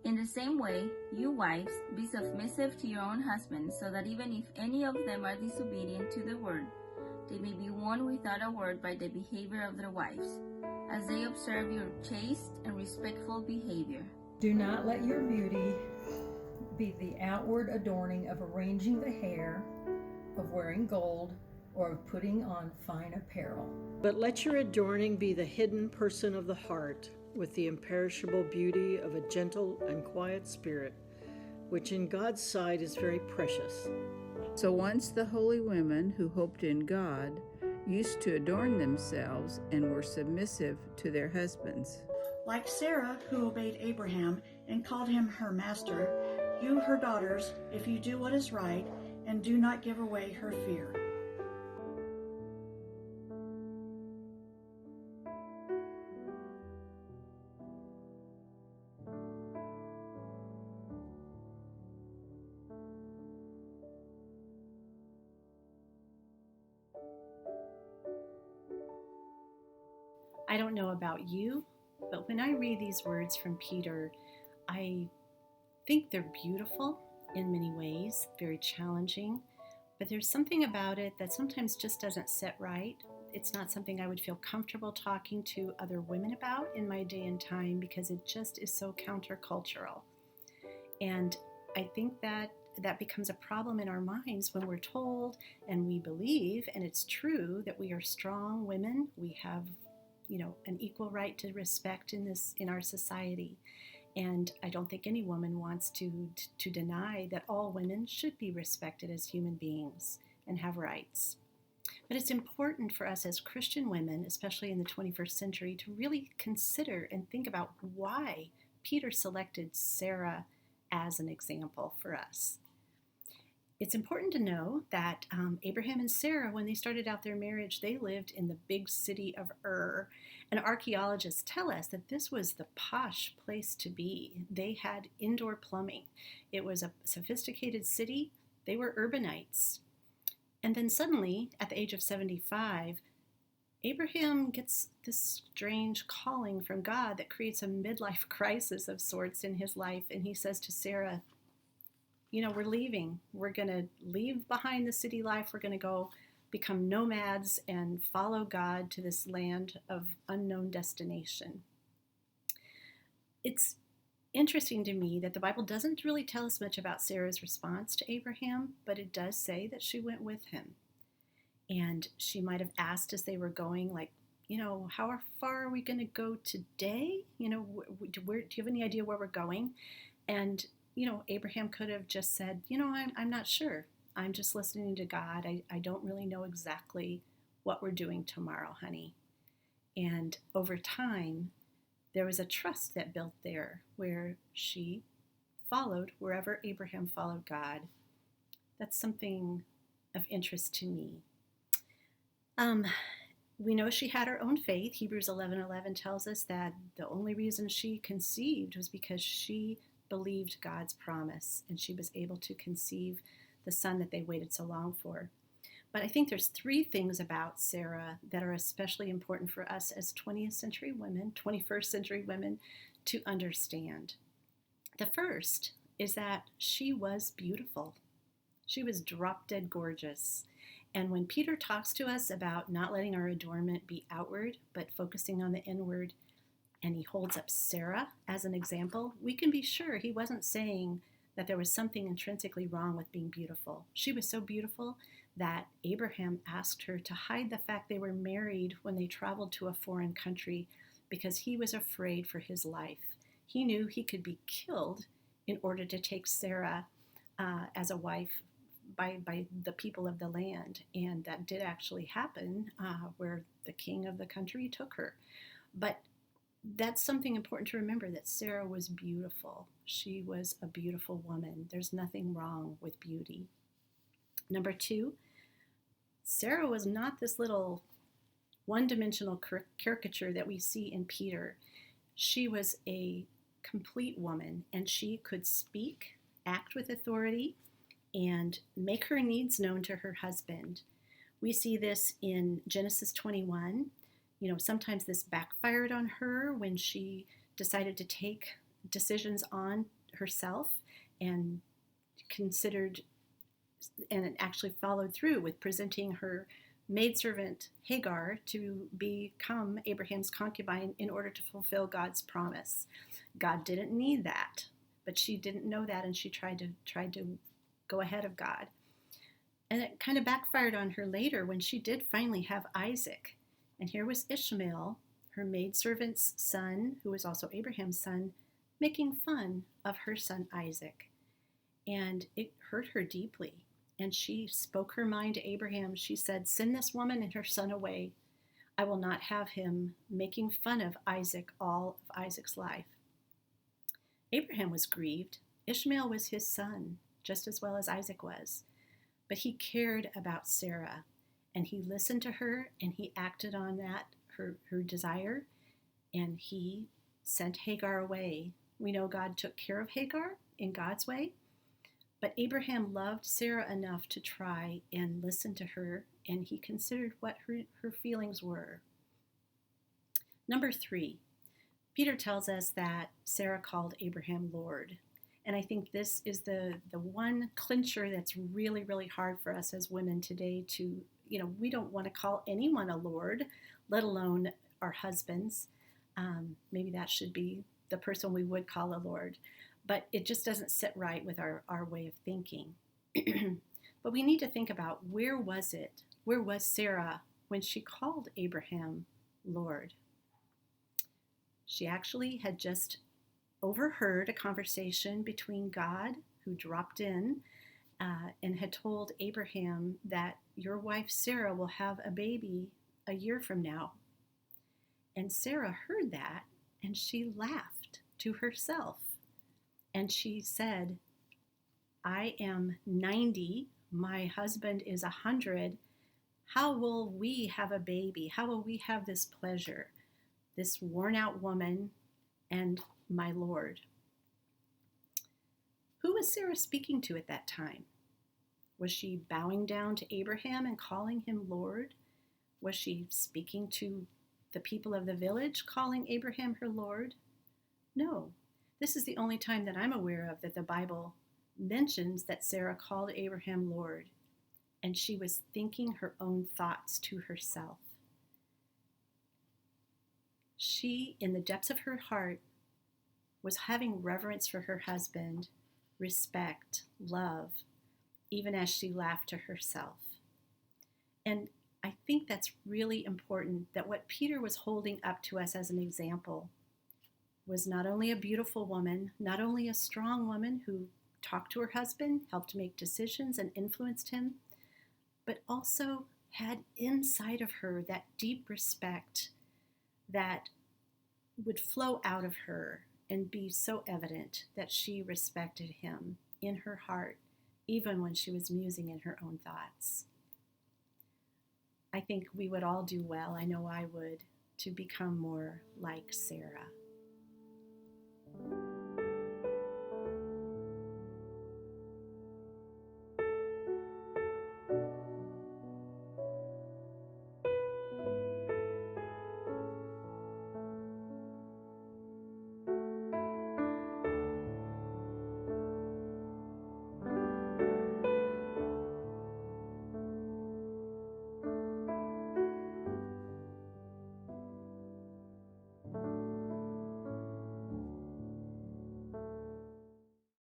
In the same way, you wives, be submissive to your own husbands, so that even if any of them are disobedient to the word, they may be won without a word by the behavior of their wives, as they observe your chaste and respectful behavior. Do not let your beauty be the outward adorning of arranging the hair, of wearing gold, or of putting on fine apparel. But let your adorning be the hidden person of the heart, with the imperishable beauty of a gentle and quiet spirit, which in God's sight is very precious. So once the holy women who hoped in God used to adorn themselves and were submissive to their husbands. Like Sarah, who obeyed Abraham and called him her master, you, her daughters, if you do what is right and do not give away her fear. I don't know about you, but when I read these words from Peter, I think they're beautiful in many ways, very challenging, but there's something about it that sometimes just doesn't sit right. It's not something I would feel comfortable talking to other women about in my day and time because it just is so countercultural. And I think that becomes a problem in our minds when we're told and we believe, and it's true, that we are strong women. We have an equal right to respect in our society. And I don't think any woman wants to deny that all women should be respected as human beings and have rights. But it's important for us as Christian women, especially in the 21st century, to really consider and think about why Peter selected Sarah as an example for us. It's important to know that Abraham and Sarah, when they started out their marriage, they lived in the big city of Ur. And archaeologists tell us that this was the posh place to be. They had indoor plumbing. It was a sophisticated city. They were urbanites. And then suddenly, at the age of 75, Abraham gets this strange calling from God that creates a midlife crisis of sorts in his life. And he says to Sarah, we're leaving. We're going to leave behind the city life. We're going to go become nomads and follow God to this land of unknown destination. It's interesting to me that the Bible doesn't really tell us much about Sarah's response to Abraham, but it does say that she went with him. And she might have asked as they were going, how far are we going to go today? Do you have any idea where we're going? And Abraham could have just said, I'm not sure. I'm just listening to God. I don't really know exactly what we're doing tomorrow, honey. And over time, there was a trust that built there where she followed wherever Abraham followed God. That's something of interest to me. We know she had her own faith. Hebrews 11:11 tells us that the only reason she conceived was because she believed God's promise, and she was able to conceive the son that they waited so long for. But I think there's three things about Sarah that are especially important for us as 20th century women, 21st century women, to understand. The first is that she was beautiful. She was drop dead gorgeous. And when Peter talks to us about not letting our adornment be outward, but focusing on the inward, and he holds up Sarah as an example, we can be sure he wasn't saying that there was something intrinsically wrong with being beautiful. She was so beautiful that Abraham asked her to hide the fact they were married when they traveled to a foreign country because he was afraid for his life. He knew he could be killed in order to take Sarah as a wife by the people of the land. And that did actually happen where the king of the country took her. But that's something important to remember, that Sarah was beautiful. She was a beautiful woman. There's nothing wrong with beauty. Number two, Sarah was not this little one-dimensional caricature that we see in Peter. She was a complete woman, and she could speak, act with authority, and make her needs known to her husband. We see this in Genesis 21. Sometimes this backfired on her when she decided to take decisions on herself and considered and actually followed through with presenting her maidservant Hagar to become Abraham's concubine in order to fulfill God's promise. God didn't need that, but she didn't know that, and she tried to go ahead of God. And it kind of backfired on her later when she did finally have Isaac. And here was Ishmael, her maidservant's son, who was also Abraham's son, making fun of her son Isaac. And it hurt her deeply. And she spoke her mind to Abraham. She said, "Send this woman and her son away. I will not have him making fun of Isaac all of Isaac's life." Abraham was grieved. Ishmael was his son, just as well as Isaac was. But he cared about Sarah, and he listened to her, and he acted on that, her desire, and he sent Hagar away. We know God took care of Hagar in God's way, but Abraham loved Sarah enough to try and listen to her, and he considered what her feelings were. Number 3, Peter tells us that Sarah called Abraham Lord. And I think this is the one clincher that's really, really hard for us as women today to, we don't want to call anyone a Lord, let alone our husbands. Maybe that should be the person we would call a Lord. But it just doesn't sit right with our way of thinking. But we need to think about, where was Sarah when she called Abraham Lord? She actually had just overheard a conversation between God, who dropped in and had told Abraham that your wife Sarah will have a baby a year from now. And Sarah heard that, and she laughed to herself. And she said, "I am 90, my husband is 100. How will we have a baby? How will we have this pleasure? This worn out woman and my Lord." Who was Sarah speaking to at that time? Was she bowing down to Abraham and calling him Lord? Was she speaking to the people of the village, calling Abraham her Lord? No. This is the only time that I'm aware of that the Bible mentions that Sarah called Abraham Lord, and she was thinking her own thoughts to herself. She, in the depths of her heart, was having reverence for her husband, respect, love, even as she laughed to herself. And I think that's really important, that what Peter was holding up to us as an example was not only a beautiful woman, not only a strong woman who talked to her husband, helped make decisions and influenced him, but also had inside of her that deep respect that would flow out of her and be so evident that she respected him in her heart, even when she was musing in her own thoughts. I think we would all do well, I know I would, to become more like Sarah.